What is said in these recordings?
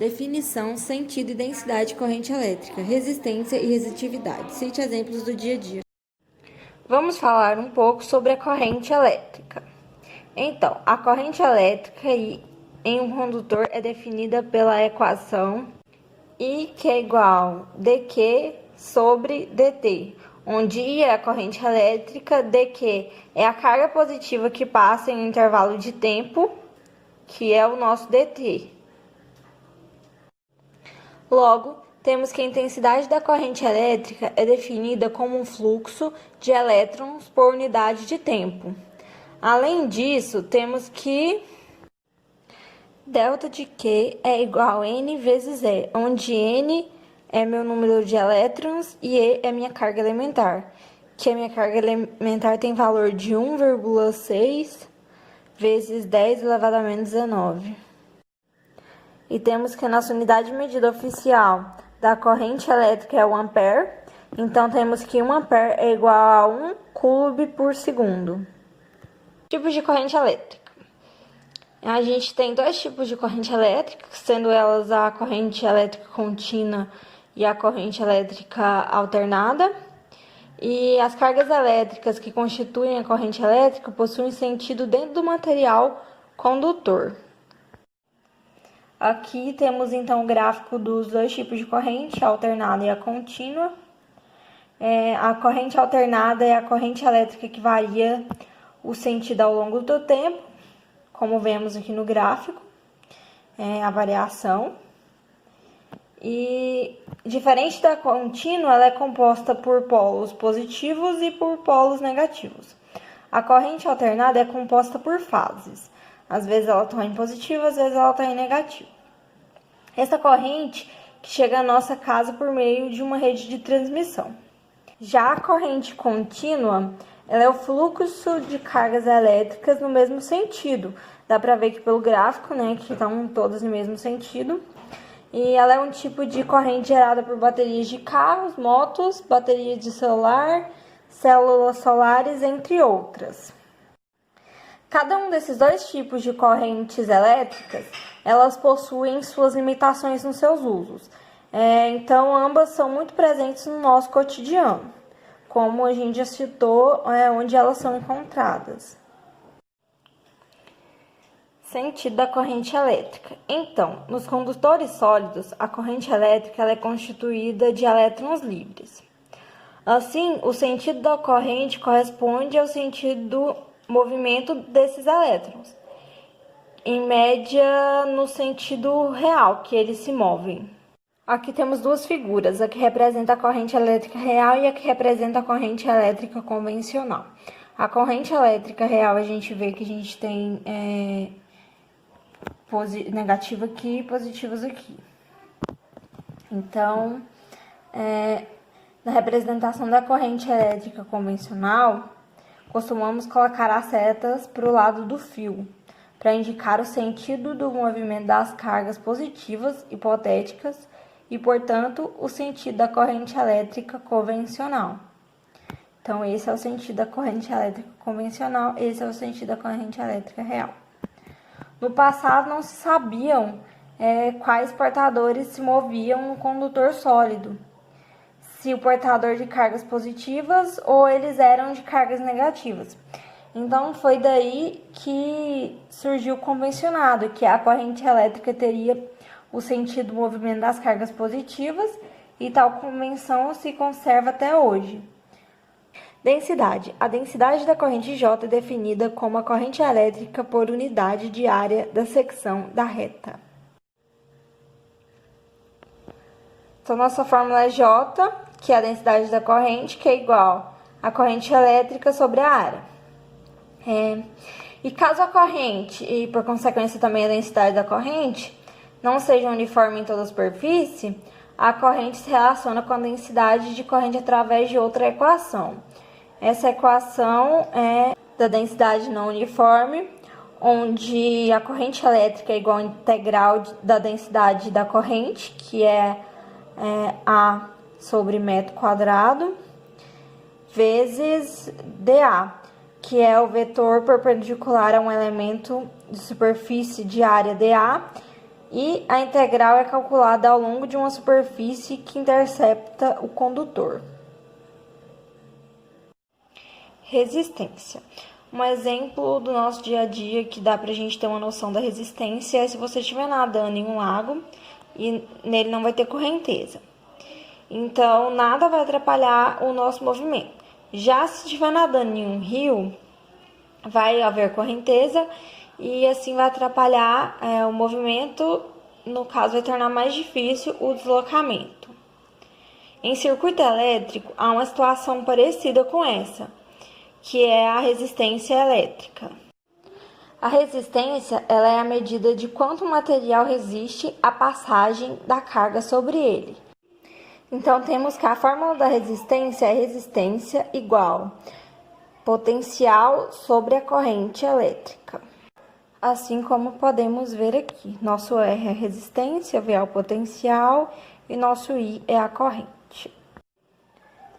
Definição, sentido e densidade de corrente elétrica, resistência e resistividade. Cite exemplos do dia a dia. Vamos falar um pouco sobre a corrente elétrica. Então, a corrente elétrica em um condutor é definida pela equação I, que é igual a dQ sobre dt, onde I é a corrente elétrica, dQ é a carga positiva que passa em um intervalo de tempo, que é o nosso dt. Logo, temos que a intensidade da corrente elétrica é definida como um fluxo de elétrons por unidade de tempo. Além disso, temos que delta de Q é igual a N vezes E, onde N é meu número de elétrons e E é minha carga elementar, que a minha carga elementar tem valor de 1,6 vezes 10 elevado a menos 19. E temos que a nossa unidade de medida oficial da corrente elétrica é o ampere, então temos que 1 ampere é igual a 1 coulomb por segundo. Tipos de corrente elétrica. A gente tem dois tipos de corrente elétrica, sendo elas a corrente elétrica contínua e a corrente elétrica alternada. E as cargas elétricas que constituem a corrente elétrica possuem sentido dentro do material condutor. Aqui temos então o gráfico dos dois tipos de corrente, a alternada e a contínua. A corrente alternada é a corrente elétrica que varia o sentido ao longo do tempo, como vemos aqui no gráfico, a variação. E diferente da contínua, ela é composta por polos positivos e por polos negativos. A corrente alternada é composta por fases. Às vezes ela está em positivo, às vezes ela está em negativo. Essa corrente que chega à nossa casa por meio de uma rede de transmissão. Já a corrente contínua, ela é o fluxo de cargas elétricas no mesmo sentido. Dá para ver aqui pelo gráfico, que estão todas no mesmo sentido. E ela é um tipo de corrente gerada por baterias de carros, motos, baterias de celular, células solares, entre outras. Cada um desses dois tipos de correntes elétricas, elas possuem suas limitações nos seus usos. Então, ambas são muito presentes no nosso cotidiano, como a gente já citou, onde elas são encontradas. Sentido da corrente elétrica. Então, nos condutores sólidos, a corrente elétrica ela é constituída de elétrons livres. Assim, o sentido da corrente corresponde ao sentido do movimento desses elétrons, em média no sentido real que eles se movem. Aqui temos duas figuras, a que representa a corrente elétrica real e a que representa a corrente elétrica convencional. A corrente elétrica real a gente vê que a gente tem negativo aqui e positivos aqui. Então, na representação da corrente elétrica convencional, costumamos colocar as setas para o lado do fio, para indicar o sentido do movimento das cargas positivas hipotéticas e, portanto, o sentido da corrente elétrica convencional. Então, esse é o sentido da corrente elétrica convencional, esse é o sentido da corrente elétrica real. No passado, não se sabiam quais portadores se moviam no condutor sólido, se o portador de cargas positivas ou eles eram de cargas negativas. Então, foi daí que surgiu o convencionado, que a corrente elétrica teria o sentido do movimento das cargas positivas, e tal convenção se conserva até hoje. Densidade. A densidade da corrente J é definida como a corrente elétrica por unidade de área da secção da reta. Então, nossa fórmula é J, que é a densidade da corrente, que é igual a corrente elétrica sobre a área. E caso a corrente, e por consequência também a densidade da corrente, não seja uniforme em toda a superfície, a corrente se relaciona com a densidade de corrente através de outra equação. Essa equação é da densidade não uniforme, onde a corrente elétrica é igual à integral da densidade da corrente, que é A sobre metro quadrado, vezes dA, que é o vetor perpendicular a um elemento de superfície de área dA, E a integral é calculada ao longo de uma superfície que intercepta o condutor. Resistência. Um exemplo do nosso dia a dia que dá pra gente ter uma noção da resistência é se você estiver nadando em um lago e nele não vai ter correnteza. Então, nada vai atrapalhar o nosso movimento. Já se estiver nadando em um rio, vai haver correnteza e assim vai atrapalhar o movimento, no caso vai tornar mais difícil o deslocamento. Em circuito elétrico, há uma situação parecida com essa, que é a resistência elétrica. A resistência ela é a medida de quanto o material resiste à passagem da carga sobre ele. Então, temos que a fórmula da resistência é resistência igual potencial sobre a corrente elétrica. Assim como podemos ver aqui, nosso R é a resistência, V é o potencial e nosso I é a corrente.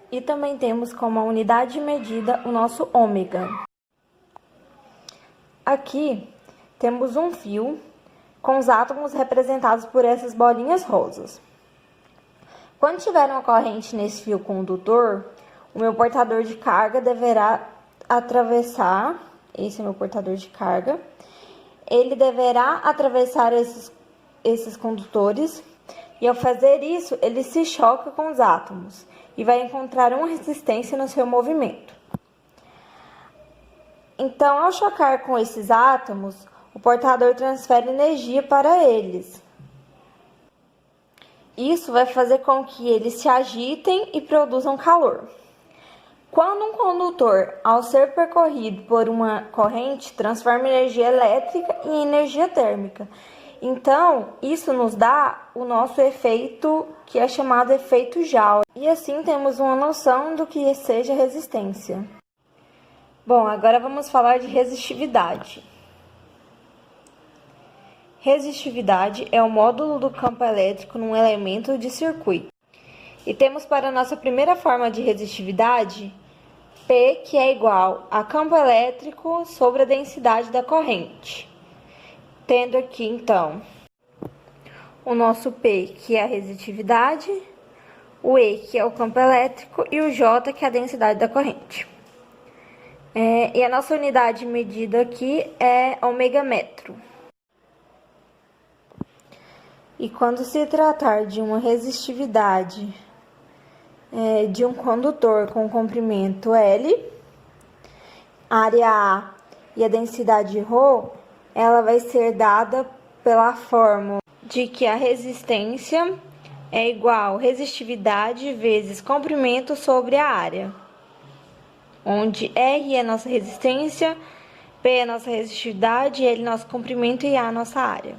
E também temos como unidade de medida o nosso ômega. Aqui temos um fio com os átomos representados por essas bolinhas rosas. Quando tiver uma corrente nesse fio condutor, o meu portador de carga deverá atravessar, esse é meu portador de carga, ele deverá atravessar esses condutores e ao fazer isso, ele se choca com os átomos e vai encontrar uma resistência no seu movimento. Então, ao chocar com esses átomos, o portador transfere energia para eles. Isso vai fazer com que eles se agitem e produzam calor. Quando um condutor, ao ser percorrido por uma corrente, transforma energia elétrica em energia térmica. Então, isso nos dá o nosso efeito, que é chamado efeito Joule. E assim temos uma noção do que seja resistência. Bom, agora vamos falar de resistividade. Resistividade é o módulo do campo elétrico num elemento de circuito. E temos para a nossa primeira forma de resistividade, P, que é igual a campo elétrico sobre a densidade da corrente. Tendo aqui, então, o nosso P, que é a resistividade, o E, que é o campo elétrico, e o J, que é a densidade da corrente. E a nossa unidade medida aqui é ômega metro. E quando se tratar de uma resistividade de um condutor com comprimento L, a área A e a densidade ρ, ela vai ser dada pela fórmula de que a resistência é igual a resistividade vezes comprimento sobre a área, onde R é nossa resistência, P é nossa resistividade, L é nosso comprimento e A é nossa área.